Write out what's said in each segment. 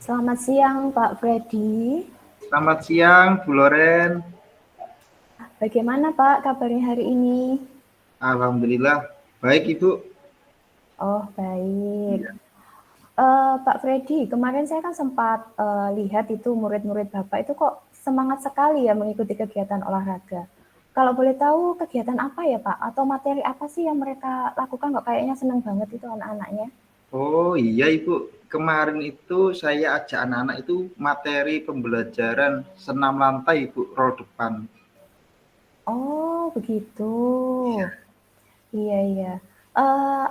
Selamat siang, Pak Freddy. Selamat siang, Bu Loren. Bagaimana Pak kabarnya hari ini? Alhamdulillah baik, Ibu. Oh, baik. Iya. Pak Freddy, kemarin saya kan sempat lihat itu murid-murid Bapak itu kok semangat sekali ya mengikuti kegiatan olahraga. Kalau boleh tahu kegiatan apa ya Pak? Atau materi apa sih yang mereka lakukan kok kayaknya senang banget itu anak-anaknya? Oh iya, Ibu. Kemarin itu saya ajak anak-anak itu materi pembelajaran senam lantai, Ibu, roll depan. Oh, begitu. Iya. Iya, iya.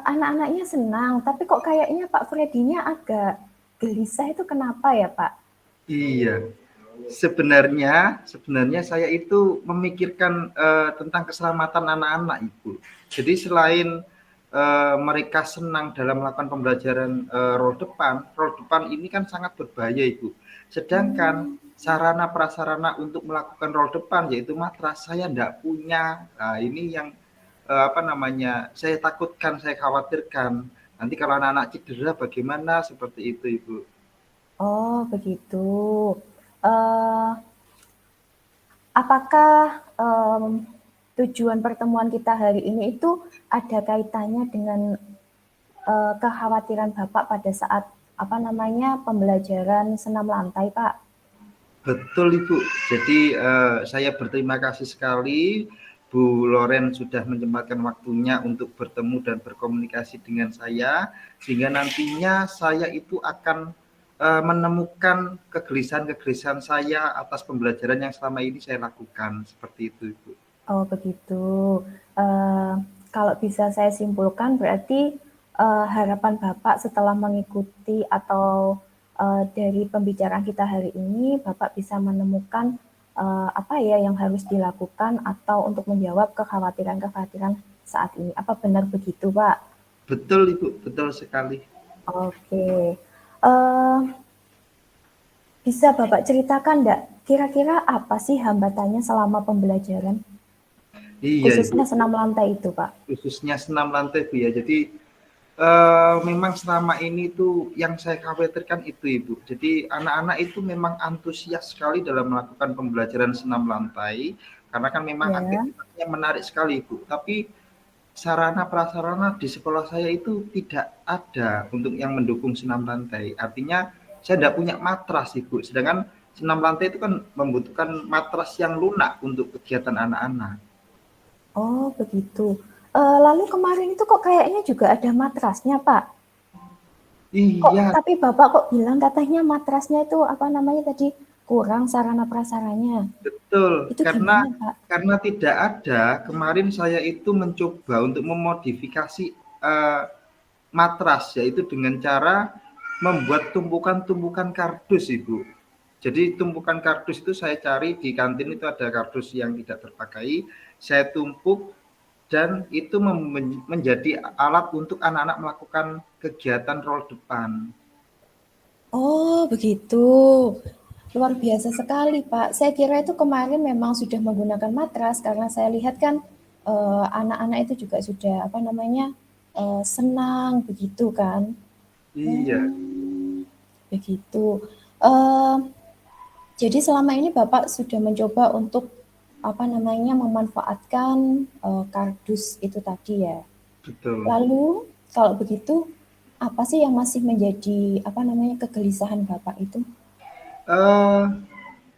Anak-anaknya senang, tapi kok kayaknya Pak Freddy-nya agak gelisah itu kenapa ya, Pak? Iya. Sebenarnya saya itu memikirkan tentang keselamatan anak-anak, Ibu. Jadi selain mereka senang dalam melakukan pembelajaran roll depan ini kan sangat berbahaya, Ibu. Sedangkan Hmm. sarana prasarana untuk melakukan roll depan yaitu matras saya tidak punya. Nah, ini yang apa namanya? Saya takutkan, saya khawatirkan. Nanti kalau anak-anak cedera bagaimana seperti itu, Ibu. Oh, begitu. Eh, apakah tujuan pertemuan kita hari ini itu ada kaitannya dengan kekhawatiran Bapak pada saat apa namanya pembelajaran senam lantai, Pak? Betul, Ibu. Jadi saya berterima kasih sekali Bu Loren sudah menyempatkan waktunya untuk bertemu dan berkomunikasi dengan saya, sehingga nantinya saya itu akan menemukan kegelisahan-kegelisahan saya atas pembelajaran yang selama ini saya lakukan. Seperti itu, Ibu. Oh, begitu. Eh, kalau bisa saya simpulkan berarti harapan Bapak setelah mengikuti atau dari pembicaraan kita hari ini, Bapak bisa menemukan apa ya yang harus dilakukan atau untuk menjawab kekhawatiran-kekhawatiran saat ini. Apa benar begitu, Pak? Betul, Ibu. Betul sekali. Oke. Eh, bisa Bapak ceritakan enggak kira-kira apa sih hambatannya selama pembelajaran? Iya, Ibu. Khususnya senam lantai itu, Pak. Khususnya senam lantai, Bu ya. Jadi memang selama ini tuh yang saya khawatirkan itu, Ibu. Jadi anak-anak itu memang antusias sekali dalam melakukan pembelajaran senam lantai, karena kan memang Ya. aktivitasnya menarik sekali, Ibu. Tapi sarana prasarana di sekolah saya itu tidak ada untuk yang mendukung senam lantai. Artinya saya tidak punya matras, Ibu. Sedangkan senam lantai itu kan membutuhkan matras yang lunak untuk kegiatan anak-anak. Oh, begitu. Lalu kemarin itu kok kayaknya juga ada matrasnya, Pak. Kok Iya, tapi Bapak kok bilang katanya matrasnya itu apa namanya tadi kurang sarana prasaranya. betul, Itu karena gimana, Pak? tidak ada, kemarin saya itu mencoba untuk memodifikasi matras, yaitu dengan cara membuat tumpukan-tumpukan kardus, Ibu. Jadi tumpukan kardus itu saya cari di kantin itu ada kardus yang tidak terpakai, saya tumpuk dan itu menjadi alat untuk anak-anak melakukan kegiatan roll depan. Oh, begitu. Luar biasa sekali, Pak. Saya kira itu kemarin memang sudah menggunakan matras karena saya lihat kan anak-anak itu juga sudah apa namanya senang begitu kan. Iya. Hmm, begitu. Eh, jadi selama ini Bapak sudah mencoba untuk apa namanya memanfaatkan kardus itu tadi ya. Betul. Lalu kalau begitu apa sih yang masih menjadi apa namanya kegelisahan Bapak itu? Eh,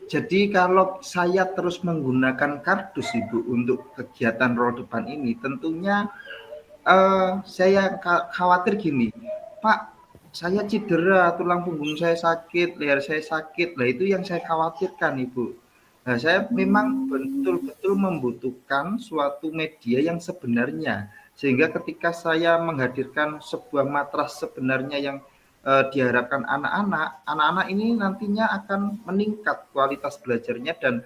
jadi kalau saya terus menggunakan kardus, Ibu, untuk kegiatan roll depan ini, tentunya saya khawatir gini, Pak, saya cedera, tulang punggung saya sakit, leher saya sakit. Nah, itu yang saya khawatirkan, Ibu. Nah, saya memang Hmm, betul-betul membutuhkan suatu media yang sebenarnya. Sehingga ketika saya menghadirkan sebuah matras sebenarnya yang diharapkan anak-anak ini nantinya akan meningkat kualitas belajarnya dan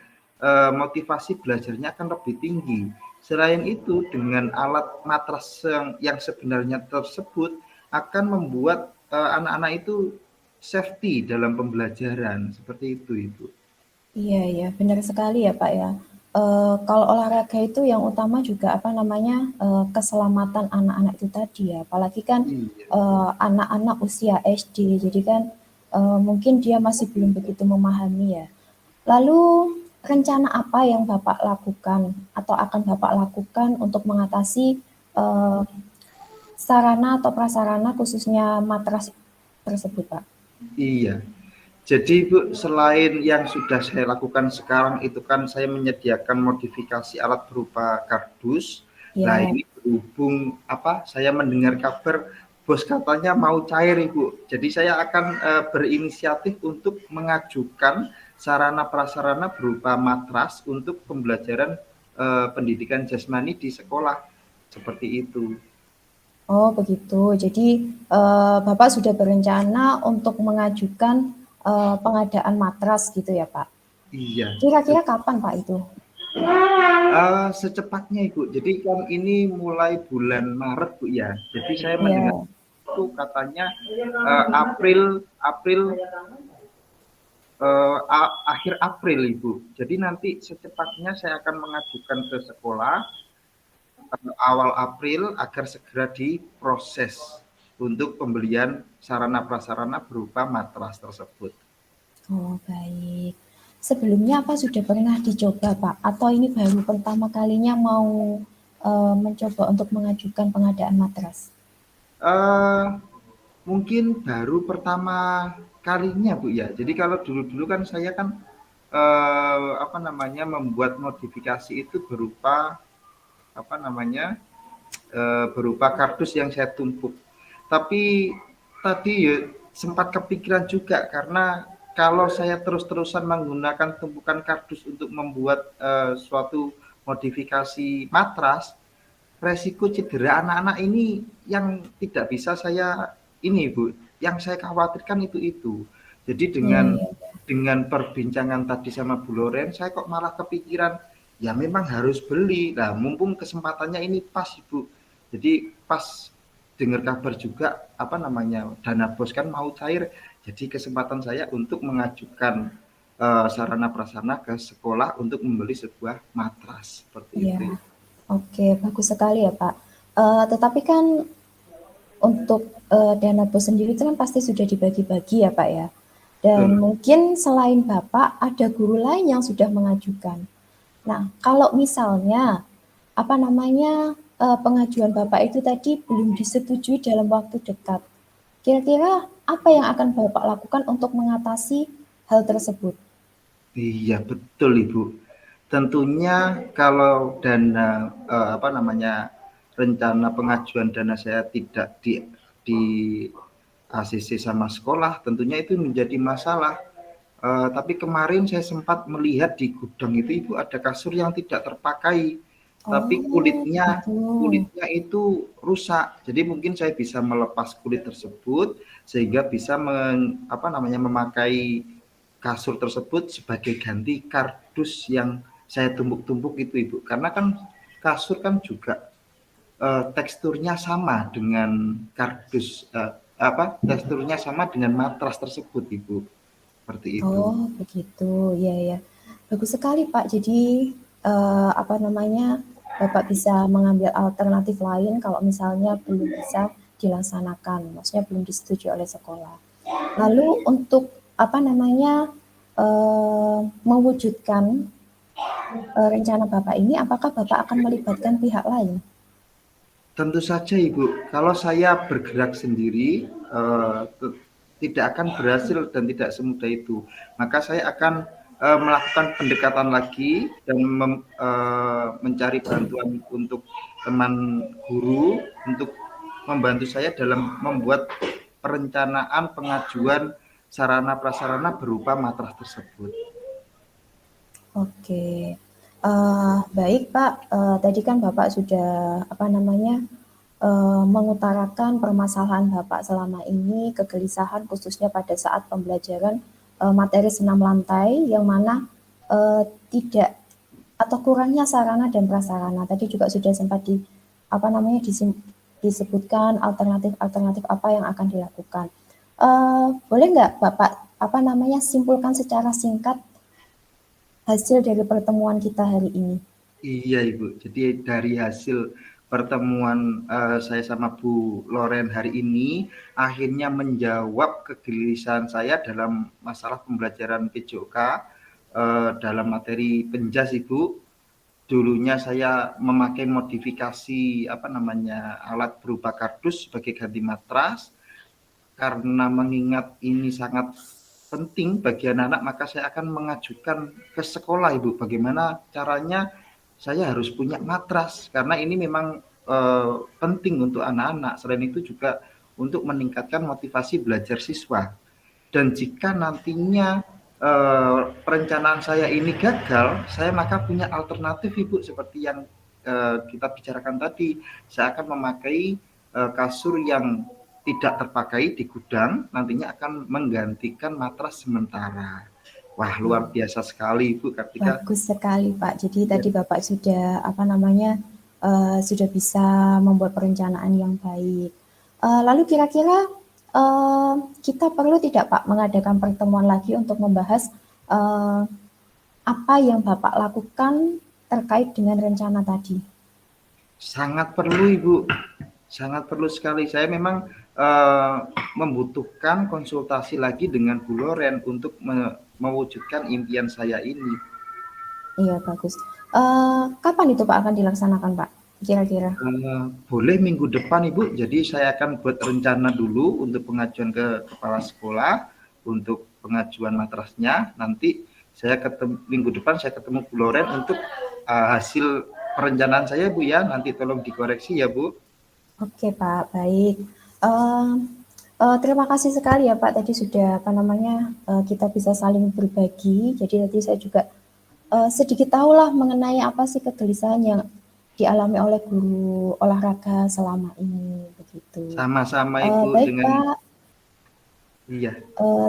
motivasi belajarnya akan lebih tinggi. Selain itu, dengan alat matras yang sebenarnya tersebut akan membuat anak-anak itu safety dalam pembelajaran. Seperti itu, Ibu. iya ya, benar sekali ya Pak ya. Kalau olahraga itu yang utama juga apa namanya keselamatan anak-anak itu tadi ya. Apalagi kan Iya, anak-anak usia SD. Jadi kan mungkin dia masih belum begitu memahami ya. Lalu rencana apa yang Bapak lakukan atau akan Bapak lakukan untuk mengatasi eh, sarana atau prasarana khususnya matras tersebut, Pak? Iya. Jadi Bu, selain yang sudah saya lakukan sekarang itu kan saya menyediakan modifikasi alat berupa kardus. Nah Ya, ini berhubung saya mendengar kabar bos katanya mau cair Ibu. Jadi saya akan berinisiatif untuk mengajukan sarana prasarana berupa matras untuk pembelajaran pendidikan jasmani di sekolah. Seperti itu. oh begitu. Jadi Bapak sudah berencana untuk mengajukan pengadaan matras gitu ya, Pak? Iya. Kira-kira kapan, Pak, itu? Secepatnya Ibu. Jadi kan ini mulai bulan Maret Bu ya. Jadi saya mendengar Ya. itu katanya April April akhir April Ibu. Jadi nanti secepatnya saya akan mengajukan ke sekolah awal April agar segera diproses untuk pembelian sarana prasarana berupa matras tersebut. Oh, baik. Sebelumnya apa sudah pernah dicoba, Pak? Atau ini baru pertama kalinya mau mencoba untuk mengajukan pengadaan matras? Eh Mungkin baru pertama kalinya Bu ya. Jadi kalau dulu-dulu kan saya kan membuat modifikasi itu berupa kardus yang saya tumpuk. Tapi tadi ya sempat kepikiran juga karena kalau saya terus-terusan menggunakan tumpukan kardus untuk membuat suatu modifikasi matras, resiko cedera anak-anak ini yang tidak bisa saya ini Bu, yang saya khawatirkan itu. Jadi Iya, dengan iya. perbincangan tadi sama Bu Loren, saya kok malah kepikiran ya memang harus beli. Nah, mumpung kesempatannya ini pas Ibu. Jadi pas dengar kabar juga dana bos kan mau cair. Jadi kesempatan saya untuk mengajukan sarana prasarana ke sekolah untuk membeli sebuah matras seperti Iya. itu. Oke, bagus sekali ya, Pak. Tetapi kan untuk dana bos sendiri itu kan pasti sudah dibagi-bagi ya, Pak ya. Dan Betul. mungkin selain Bapak ada guru lain yang sudah mengajukan. Nah, kalau misalnya pengajuan Bapak itu tadi belum disetujui dalam waktu dekat, kira-kira apa yang akan Bapak lakukan untuk mengatasi hal tersebut? Iya betul Ibu. Tentunya kalau dana rencana pengajuan dana saya tidak di ACC sama sekolah, tentunya itu menjadi masalah. Tapi kemarin saya sempat melihat di gudang itu Ibu ada kasur yang tidak terpakai, tapi Oh, kulitnya begitu. kulitnya itu rusak. Jadi mungkin saya bisa melepas kulit tersebut sehingga bisa memakai kasur tersebut sebagai ganti kardus yang saya tumpuk-tumpuk itu Ibu. Karena kan kasur kan juga teksturnya sama dengan kardus teksturnya sama dengan matras tersebut Ibu. Seperti itu. Oh, begitu. Ya, ya. Bagus sekali, Pak. Jadi, Bapak bisa mengambil alternatif lain kalau misalnya belum bisa dilaksanakan, maksudnya belum disetujui oleh sekolah. Lalu untuk mewujudkan rencana Bapak ini, apakah Bapak akan melibatkan pihak lain? Tentu saja Ibu, kalau saya bergerak sendiri tidak akan berhasil dan tidak semudah itu. Maka saya akan melakukan pendekatan lagi dan mencari bantuan untuk teman guru untuk membantu saya dalam membuat perencanaan pengajuan sarana prasarana berupa matras tersebut. Oke, baik Pak. Tadi kan Bapak sudah mengutarakan permasalahan Bapak selama ini, kegelisahan khususnya pada saat pembelajaran materi senam lantai, yang mana tidak atau kurangnya sarana dan prasarana. Tadi juga sudah sempat disebutkan alternatif-alternatif apa yang akan dilakukan. Boleh nggak Bapak simpulkan secara singkat hasil dari pertemuan kita hari ini? Iya Ibu, jadi dari hasil pertemuan saya sama Bu Loren hari ini akhirnya menjawab kegelisahan saya dalam masalah pembelajaran PJOK dalam materi penjas, Ibu. Dulunya saya memakai modifikasi alat berupa kardus sebagai ganti matras. Karena mengingat ini sangat penting bagi anak-anak, maka saya akan mengajukan ke sekolah, Ibu, bagaimana caranya saya harus punya matras, karena ini memang penting untuk anak-anak. Selain itu juga untuk meningkatkan motivasi belajar siswa. Dan jika nantinya perencanaan saya ini gagal, saya maka punya alternatif, Ibu, seperti yang kita bicarakan tadi. Saya akan memakai kasur yang tidak terpakai di gudang, nantinya akan menggantikan matras sementara. Wah, luar biasa sekali, Ibu Kartika. Bagus sekali, Pak. Jadi Ya. tadi Bapak sudah sudah bisa membuat perencanaan yang baik. Lalu kira-kira kita perlu tidak, Pak, mengadakan pertemuan lagi untuk membahas apa yang Bapak lakukan terkait dengan rencana tadi? Sangat perlu, Ibu. Sangat perlu sekali. Saya memang membutuhkan konsultasi lagi dengan Bu Loren untuk mewujudkan impian saya ini. Iya, bagus. Kapan itu, Pak, akan dilaksanakan, Pak? Kira-kira? Boleh minggu depan, Ibu. Jadi saya akan buat rencana dulu untuk pengajuan ke kepala sekolah untuk pengajuan matrasnya. Nanti saya minggu depan saya ketemu Bu Loren untuk hasil perencanaan saya, Bu, ya. Nanti tolong dikoreksi ya, Bu. Oke, Pak, baik. Terima kasih sekali ya, Pak, tadi sudah kita bisa saling berbagi. Jadi tadi saya juga sedikit tahulah mengenai apa sih kegelisahan yang dialami oleh guru olahraga selama ini, begitu. Sama-sama, Ibu, Baik, dengan Pak, iya.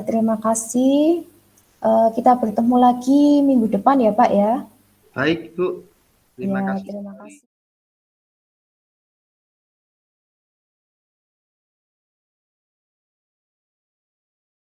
terima kasih. Kita bertemu lagi minggu depan ya, Pak ya. Baik, Bu. Terima Ya, kasih terima sekali. kasih.